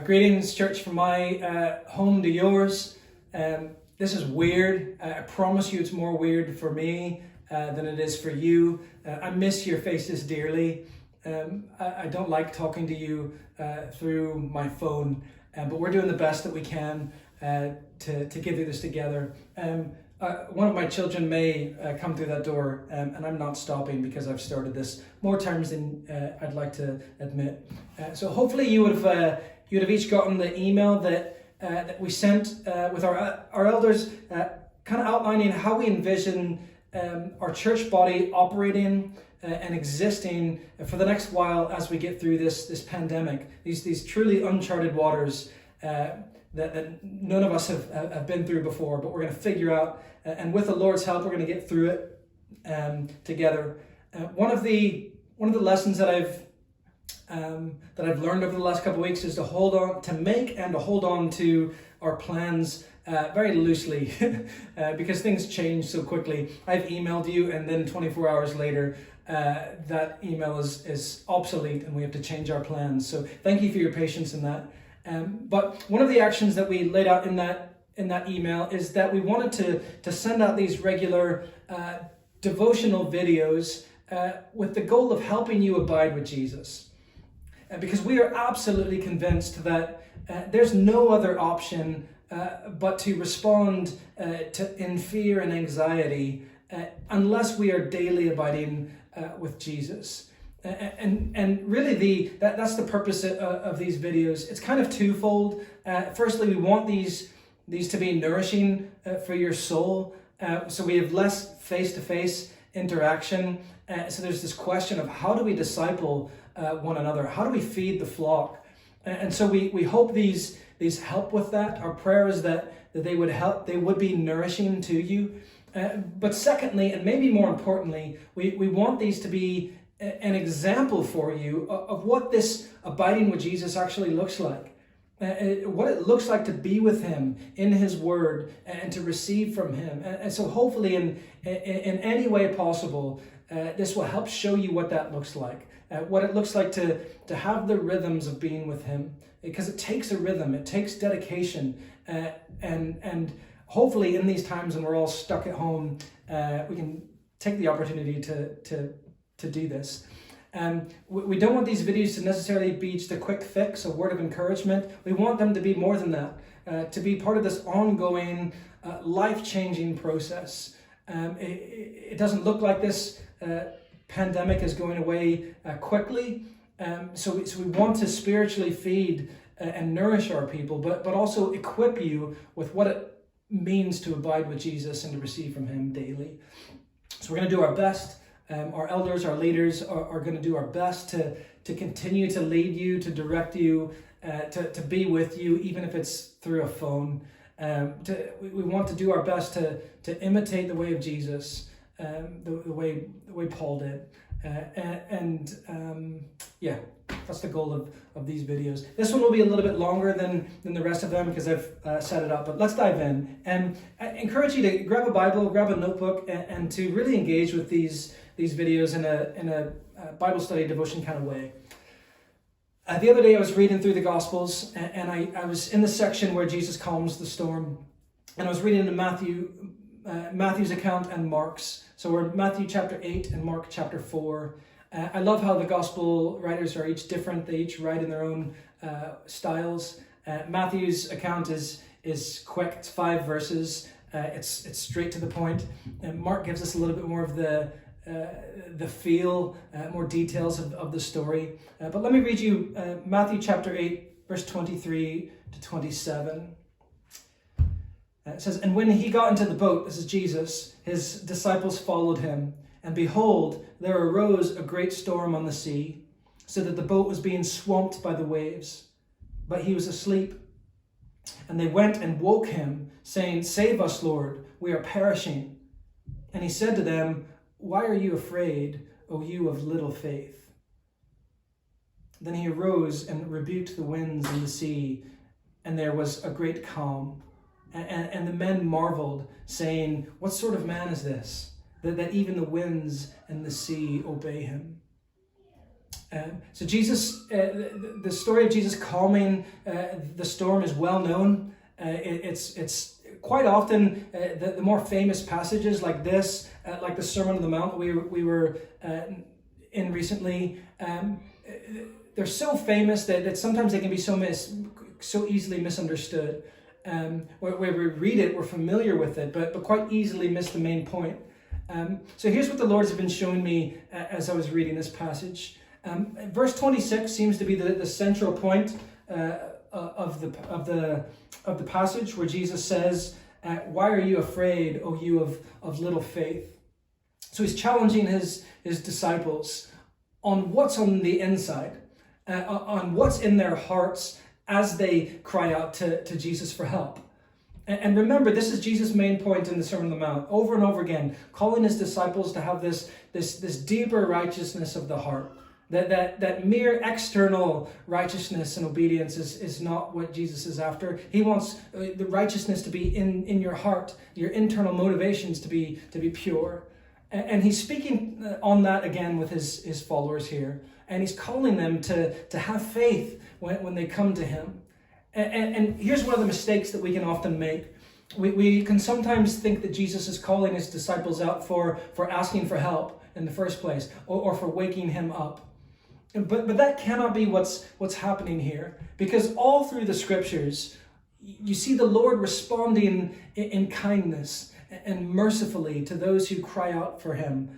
Greetings, church, from my home to yours. This is weird. I promise you it's more weird for me than it is for you. I miss your faces dearly. I don't like talking to you through my phone, but we're doing the best that we can to get through this together. One of my children may come through that door, and I'm not stopping because I've started this more times than I'd like to admit. So hopefully you would have each gotten the email that we sent with our elders, kind of outlining how we envision our church body operating and existing for the next while as we get through this pandemic. These truly uncharted waters that none of us have been through before, but we're going to figure out, and with the Lord's help, we're going to get through it together. One of the lessons that I've learned over the last couple of weeks is to hold on to our plans very loosely because things change so quickly. I've emailed you, and then 24 hours later, that email is obsolete, and we have to change our plans. So thank you for your patience in that. But one of the actions that we laid out in that email is that we wanted to send out these regular devotional videos with the goal of helping you abide with Jesus. Because we are absolutely convinced that there's no other option but to respond in fear and anxiety unless we are daily abiding with Jesus. And really that's the purpose of these videos. It's kind of twofold. Firstly, we want these to be nourishing for your soul. So we have less face-to-face interaction. So there's this question of how do we disciple one another? How do we feed the flock? And so we hope these help with that. Our prayer is that they would help, they would be nourishing to you. But secondly, and maybe more importantly, we want these to be an example for you of what this abiding with Jesus actually looks like. What it looks like to be with him in his word and to receive from him. And so hopefully in any way possible, this will help show you what that looks like. What it looks like to have the rhythms of being with him. Because it takes a rhythm, it takes dedication. And hopefully in these times when we're all stuck at home, we can take the opportunity to do this. We don't want these videos to necessarily be just a quick fix, a word of encouragement. We want them to be more than that, to be part of this ongoing, life-changing process. It doesn't look like this pandemic is going away quickly, so we want to spiritually feed and nourish our people, but also equip you with what it means to abide with Jesus and to receive from him daily. So we're going to do our best. Our elders, our leaders are going to do our best to continue to lead you, to direct you, to be with you, even if it's through a phone. We want to do our best to imitate the way of Jesus, the way Paul did. That's the goal of these videos. This one will be a little bit longer than the rest of them because I've set it up, but let's dive in. And I encourage you to grab a Bible, grab a notebook, and to really engage with these videos in a Bible study devotion kind of way. The other day I was reading through the Gospels, and I was in the section where Jesus calms the storm, and I was reading in Matthew's account and Mark's. So we're in Matthew chapter 8 and Mark chapter 4. I love how the Gospel writers are each different. They each write in their own styles. Matthew's account is quick. It's 5 verses. It's straight to the point. And Mark gives us a little bit more of the feel, more details of the story. But let me read you Matthew chapter 8, verse 23 to 27. It says, "And when he got into the boat," this is Jesus, "his disciples followed him. And behold, there arose a great storm on the sea, so that the boat was being swamped by the waves. But he was asleep. And they went and woke him, saying, 'Save us, Lord, we are perishing.' And he said to them, 'Why are you afraid, O you of little faith?' Then he arose and rebuked the winds and the sea, and there was a great calm. And the men marveled, saying, 'What sort of man is this, that even the winds and the sea obey him?' So Jesus, the story of Jesus calming the storm is well known. It's quite often the more famous passages like this, like the Sermon on the Mount we were in recently. They're so famous that sometimes they can be so easily misunderstood. Where we read it, we're familiar with it, but quite easily miss the main point. So here's what the Lord's been showing me as I was reading this passage. Verse 26 seems to be the central point of the passage, where Jesus says, "Why are you afraid, O you of little faith?" So he's challenging his disciples on what's on the inside, on what's in their hearts as they cry out to Jesus for help. And remember, this is Jesus' main point in the Sermon on the Mount, over and over again, calling his disciples to have this deeper righteousness of the heart. That mere external righteousness and obedience is not what Jesus is after. He wants the righteousness to be in your heart, your internal motivations to be pure. And he's speaking on that again with his followers here. And he's calling them to have faith when they come to him. And here's one of the mistakes that we can often make. We can sometimes think that Jesus is calling his disciples out for asking for help in the first place, or for waking him up. But that cannot be what's happening here, because all through the scriptures, you see the Lord responding in kindness and mercifully to those who cry out for him,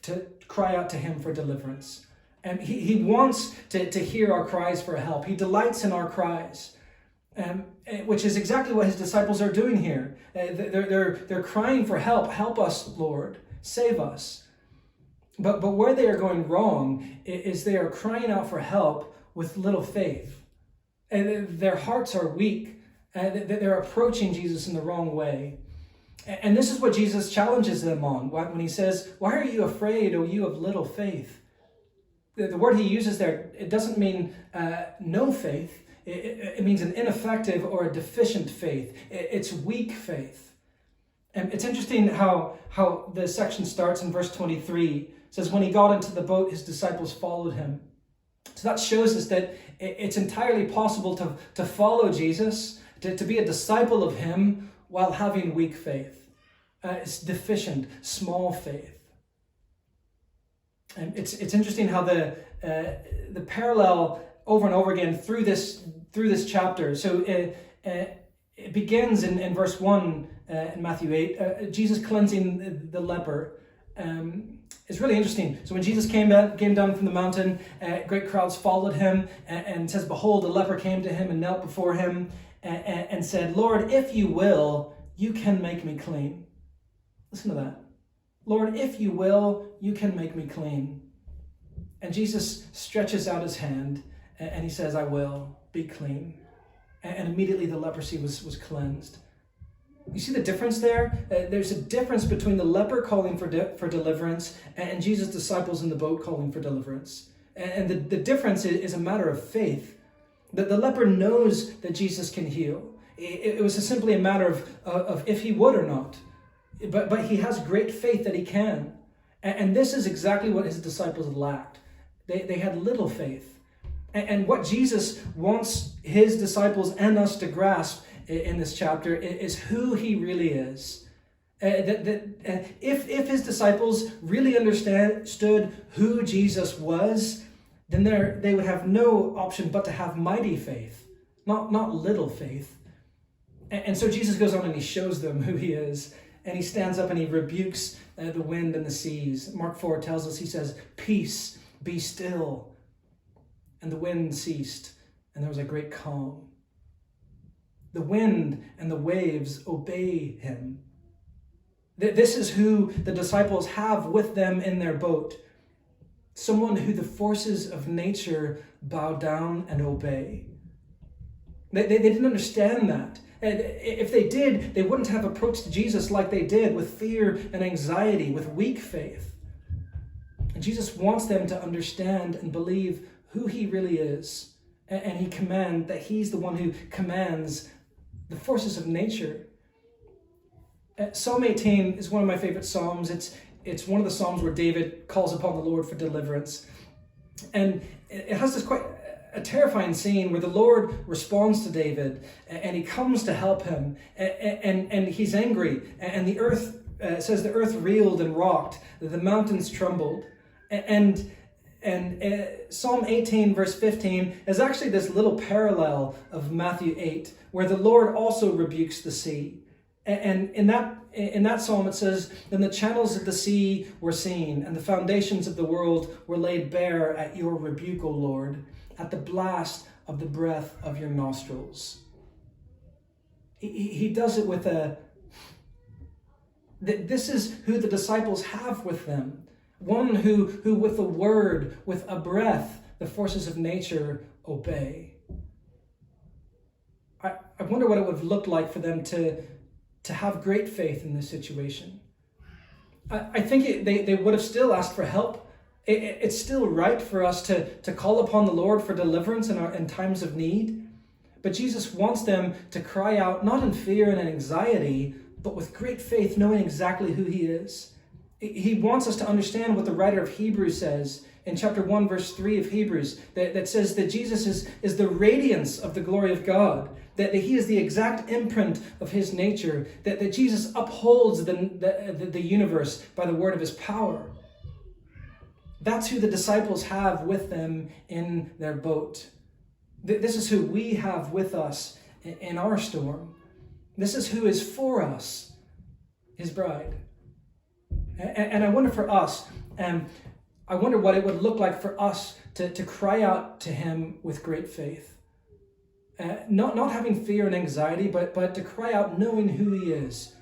to cry out to him for deliverance. And he wants to hear our cries for help. He delights in our cries, which is exactly what his disciples are doing here. They're crying for help. Help us, Lord. Save us. But where they are going wrong is they are crying out for help with little faith. Their hearts are weak. They're approaching Jesus in the wrong way. And this is what Jesus challenges them on when he says, "Why are you afraid, O you of little faith?" The word he uses there, it doesn't mean no faith. It means an ineffective or a deficient faith. It's weak faith. And it's interesting how the section starts in verse 23. It says, when he got into the boat, his disciples followed him. So that shows us that it's entirely possible to follow Jesus, to be a disciple of him while having weak faith. It's deficient, small faith. And it's interesting how the parallel over and over again through this chapter. So it begins in verse 1 in Matthew 8, Jesus cleansing the leper. It's really interesting. So when Jesus came down from the mountain, great crowds followed him, and says, behold, a leper came to him and knelt before him and said, Lord, if you will, you can make me clean. Listen to that. Lord, if you will, you can make me clean. And Jesus stretches out his hand and he says, I will, be clean. And immediately the leprosy was cleansed. You see the difference there? There's a difference between the leper calling for deliverance and Jesus' disciples in the boat calling for deliverance. And the difference is a matter of faith. The leper knows that Jesus can heal. It was simply a matter of if he would or not. But he has great faith that he can. And this is exactly what his disciples lacked. They had little faith. And what Jesus wants his disciples and us to grasp in this chapter is who he really is. If his disciples really understood who Jesus was, then they would have no option but to have mighty faith, not little faith. And so Jesus goes on and he shows them who he is. And he stands up and he rebukes the wind and the seas. Mark 4 tells us, he says, peace, be still. And the wind ceased, and there was a great calm. The wind and the waves obey him. This is who the disciples have with them in their boat. Someone who the forces of nature bow down and obey. They didn't understand that. And if they did, they wouldn't have approached Jesus like they did, with fear and anxiety, with weak faith. And Jesus wants them to understand and believe who he really is. And that he's the one who commands the forces of nature. Psalm 18 is one of my favorite psalms. It's one of the psalms where David calls upon the Lord for deliverance. And it has this quite a terrifying scene where the Lord responds to David, and he comes to help him, and he's angry, and the earth, says the earth reeled and rocked, the mountains trembled. And Psalm 18 verse 15 is actually this little parallel of Matthew 8, where the Lord also rebukes the sea. And in that psalm it says, "Then the channels of the sea were seen, and the foundations of the world were laid bare at your rebuke, O Lord, at the blast of the breath of your nostrils." He does it with this is who the disciples have with them. One who with a word, with a breath, the forces of nature obey. I wonder what it would have looked like for them to have great faith in this situation. I think they would have still asked for help. It's still right for us to call upon the Lord for deliverance in times of need. But Jesus wants them to cry out, not in fear and anxiety, but with great faith, knowing exactly who he is. He wants us to understand what the writer of Hebrews says in chapter 1, verse 3 of Hebrews, that says that Jesus is the radiance of the glory of God, that he is the exact imprint of his nature, that Jesus upholds the universe by the word of his power. That's who the disciples have with them in their boat. This is who we have with us in our storm. This is who is for us, his bride. And I wonder for us, I wonder what it would look like for us to cry out to him with great faith. Not having fear and anxiety, but to cry out knowing who he is.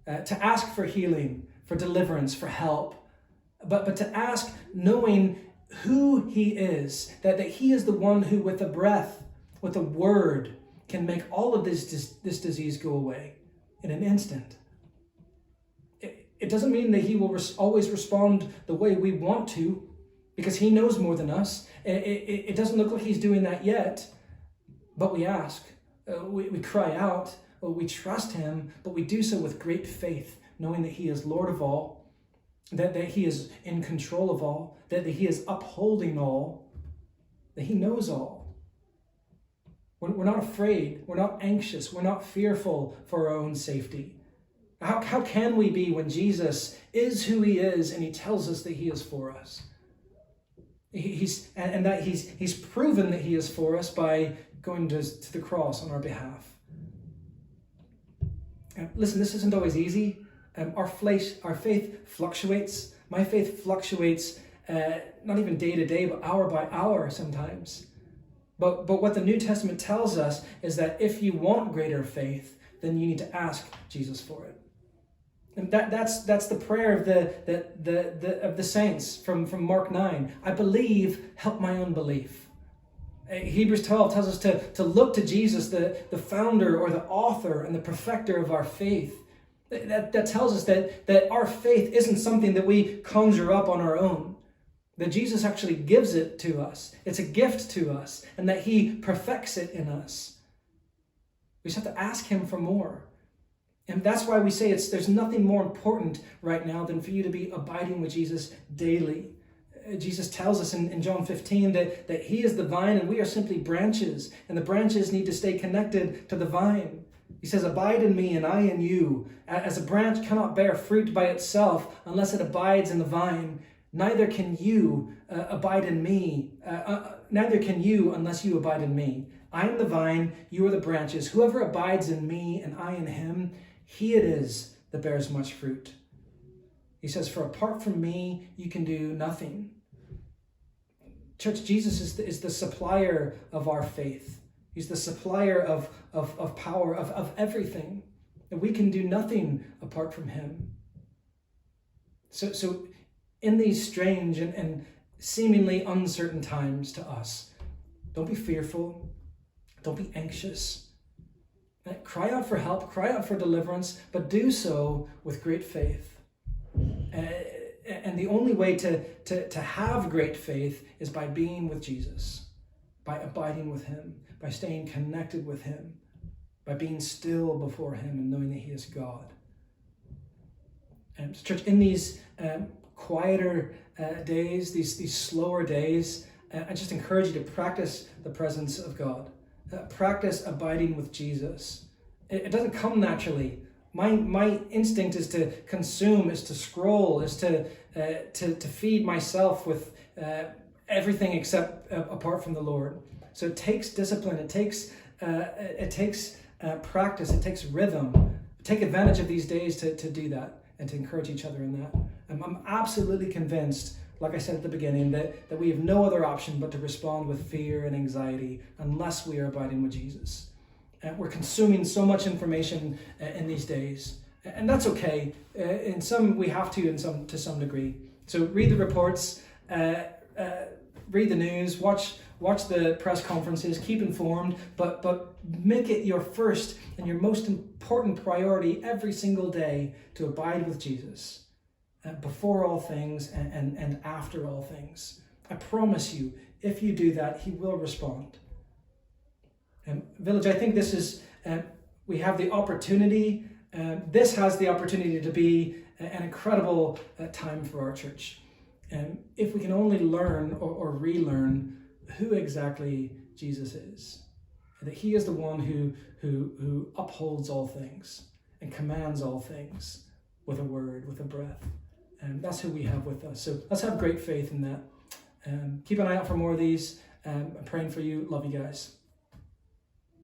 To ask for healing, for deliverance, for help. But to ask knowing who he is, that he is the one who with a breath, with a word, can make all of this disease go away in an instant. It doesn't mean that he will always respond the way we want to, because he knows more than us. It doesn't look like he's doing that yet, but we ask, we cry out, we trust him, but we do so with great faith, knowing that he is Lord of all, that he is in control of all, that he is upholding all, that he knows all. We're not afraid, we're not anxious, we're not fearful for our own safety. How can we be when Jesus is who he is and he tells us that he is for us? He's proven that he is for us by going to the cross on our behalf. Listen, this isn't always easy. Our faith fluctuates. My faith fluctuates, not even day to day, but hour by hour sometimes. But what the New Testament tells us is that if you want greater faith, then you need to ask Jesus for it. And that's the prayer of the saints from Mark 9. I believe, help my unbelief. Hebrews 12 tells us to look to Jesus, the founder or the author and the perfecter of our faith. That tells us that our faith isn't something that we conjure up on our own. That Jesus actually gives it to us. It's a gift to us, and that he perfects it in us. We just have to ask him for more. And that's why we say there's nothing more important right now than for you to be abiding with Jesus daily. Jesus tells us in John 15 that he is the vine and we are simply branches, and the branches need to stay connected to the vine. He says, abide in me and I in you. As a branch cannot bear fruit by itself unless it abides in the vine, neither can you abide in me. Neither can you unless you abide in me. I am the vine, you are the branches. Whoever abides in me and I in him, he it is that bears much fruit. He says, for apart from me, you can do nothing. Church, Jesus is the supplier of our faith. He's the supplier of power, of everything. And we can do nothing apart from him. So in these strange and seemingly uncertain times to us, don't be fearful. Don't be anxious. Cry out for help, cry out for deliverance, but do so with great faith. And the only way to have great faith is by being with Jesus, by abiding with him, by staying connected with him, by being still before him and knowing that he is God. Church, in these quieter days, these slower days, I just encourage you to practice the presence of God. Practice abiding with Jesus. It doesn't come naturally. My instinct is to consume, is to scroll, is to feed myself with everything except apart from the Lord. So it takes discipline. It takes practice. It takes rhythm. Take advantage of these days to do that and to encourage each other in that. I'm absolutely convinced, like I said at the beginning, that we have no other option but to respond with fear and anxiety unless we are abiding with Jesus. We're consuming so much information in these days, and that's okay. In some we have to some degree. So read the reports, read the news, watch the press conferences, keep informed, but make it your first and your most important priority every single day to abide with Jesus before all things and after all things. I promise you, if you do that, he will respond. Village, I think this is, we have the opportunity, this has the opportunity to be an incredible time for our church. If we can only learn or relearn who exactly Jesus is, that he is the one who upholds all things and commands all things with a word, with a breath. And that's who we have with us. So let's have great faith in that. Keep an eye out for more of these. I'm praying for you. Love you guys.